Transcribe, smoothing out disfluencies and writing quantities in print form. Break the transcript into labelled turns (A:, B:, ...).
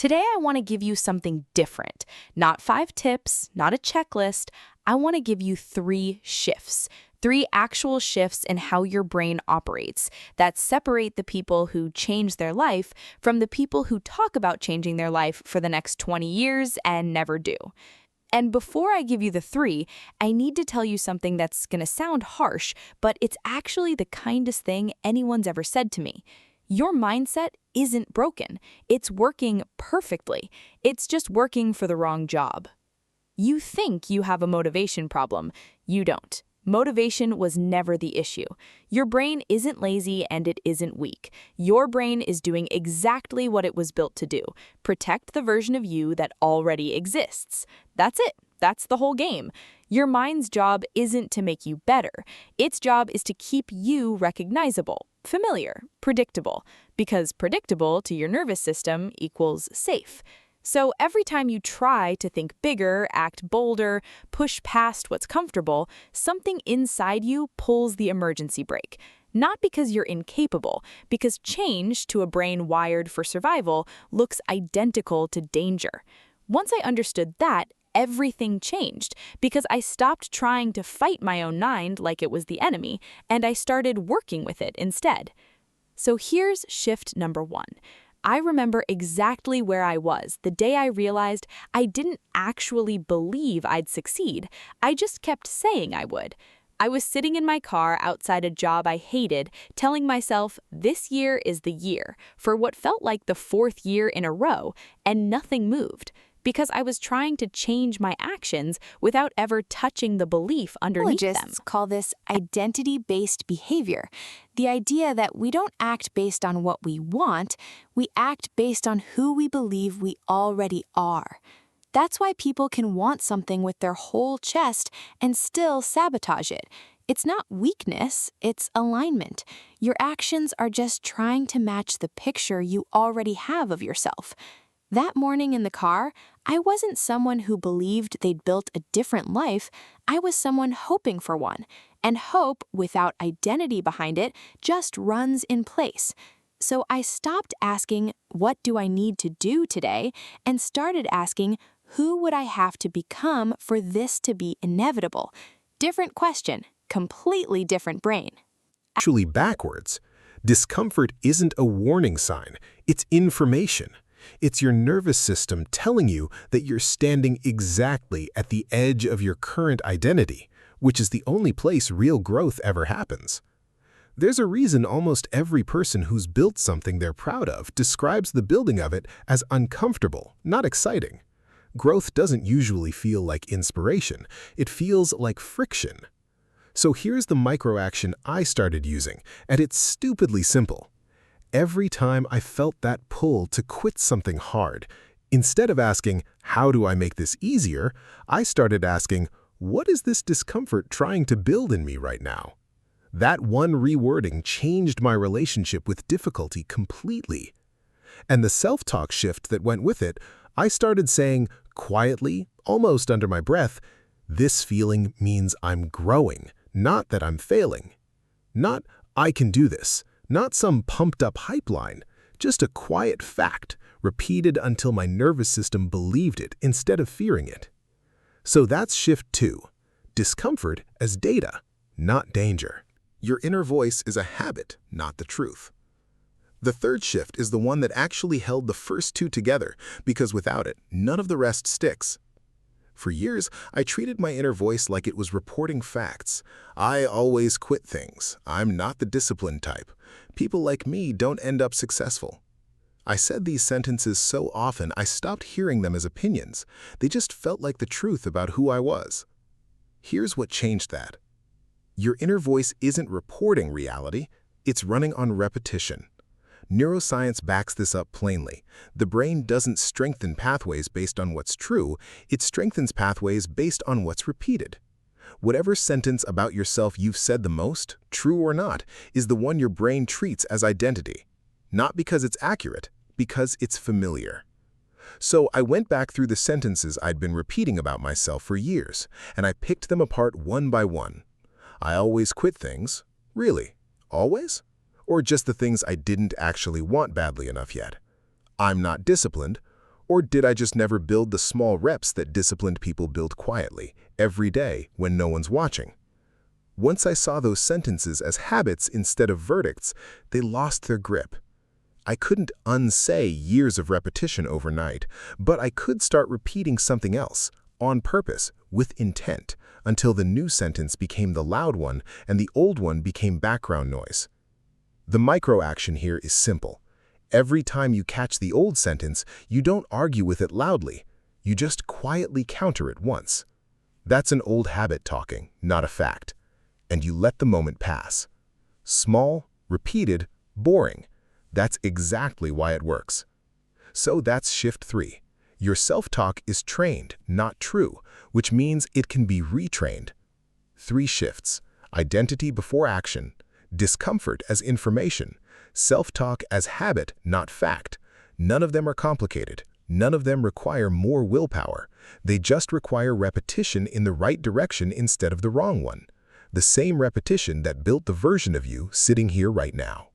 A: Today, I want to give you something different. Not 5 tips, not a checklist. I want to give you 3 shifts. 3 actual shifts in how your brain operates that separate the people who change their life from the people who talk about changing their life for the next 20 years and never do. And before I give you the 3, I need to tell you something that's going to sound harsh, but it's actually the kindest thing anyone's ever said to me. Your mindset isn't broken. It's working perfectly. It's just working for the wrong job. You think you have a motivation problem. You don't. Motivation was never the issue. Your brain isn't lazy and it isn't weak. Your brain is doing exactly what it was built to do: protect the version of you that already exists. That's it. That's the whole game. Your mind's job isn't to make you better. Its job is to keep you recognizable, familiar, predictable, because predictable to your nervous system equals safe. So every time you try to think bigger, act bolder, push past what's comfortable, something inside you pulls the emergency brake. Not because you're incapable, because change to a brain wired for survival looks identical to danger. Once I understood that, everything changed because I stopped trying to fight my own mind like it was the enemy, and I started working with it instead. So here's shift number 1. I remember exactly where I was the day I realized I didn't actually believe I'd succeed. I just kept saying I would. I was sitting in my car outside a job I hated, telling myself this year is the year, for what felt like the 4th year in a row, and nothing moved. Because I was trying to change my actions without ever touching the belief underneath them.
B: Psychologists call this identity-based behavior, the idea that we don't act based on what we want, we act based on who we believe we already are. That's why people can want something with their whole chest and still sabotage it. It's not weakness, it's alignment. Your actions are just trying to match the picture you already have of yourself. That morning in the car, I wasn't someone who believed they'd built a different life. I was someone hoping for one. And hope, without identity behind it, just runs in place. So I stopped asking, what do I need to do today? And started asking, who would I have to become for this to be inevitable? Different question, completely different brain.
C: Actually backwards. Discomfort isn't a warning sign, it's information. It's your nervous system telling you that you're standing exactly at the edge of your current identity, which is the only place real growth ever happens. There's a reason almost every person who's built something they're proud of describes the building of it as uncomfortable, not exciting. Growth doesn't usually feel like inspiration, it feels like friction. So here's the micro-action I started using, and it's stupidly simple. Every time I felt that pull to quit something hard, instead of asking, how do I make this easier, I started asking, what is this discomfort trying to build in me right now? That one rewording changed my relationship with difficulty completely. And the self-talk shift that went with it, I started saying, quietly, almost under my breath, this feeling means I'm growing, not that I'm failing. Not, I can do this. Not some pumped-up hype line, just a quiet fact, repeated until my nervous system believed it instead of fearing it. So that's shift 2. Discomfort as data, not danger. Your inner voice is a habit, not the truth. The third shift is the one that actually held the first 2 together, because without it, none of the rest sticks. For years, I treated my inner voice like it was reporting facts. I always quit things. I'm not the disciplined type. People like me don't end up successful. I said these sentences so often I stopped hearing them as opinions. They just felt like the truth about who I was. Here's what changed that. Your inner voice isn't reporting reality, it's running on repetition. Neuroscience backs this up plainly. The brain doesn't strengthen pathways based on what's true, it strengthens pathways based on what's repeated. Whatever sentence about yourself you've said the most, true or not, is the one your brain treats as identity. Not because it's accurate, because it's familiar. So I went back through the sentences I'd been repeating about myself for years, and I picked them apart one by one. I always quit things. Really? Always? Or just the things I didn't actually want badly enough yet? I'm not disciplined. Or did I just never build the small reps that disciplined people build quietly, every day, when no one's watching? Once I saw those sentences as habits instead of verdicts, they lost their grip. I couldn't unsay years of repetition overnight, but I could start repeating something else, on purpose, with intent, until the new sentence became the loud one and the old one became background noise. The micro-action here is simple. Every time you catch the old sentence, you don't argue with it loudly. You just quietly counter it once. That's an old habit talking, not a fact. And you let the moment pass. Small, repeated, boring. That's exactly why it works. So that's shift 3. Your self-talk is trained, not true, which means it can be retrained. 3 shifts: identity before action, discomfort as information, self-talk as habit, not fact. None of them are complicated. None of them require more willpower. They just require repetition in the right direction instead of the wrong one. The same repetition that built the version of you sitting here right now.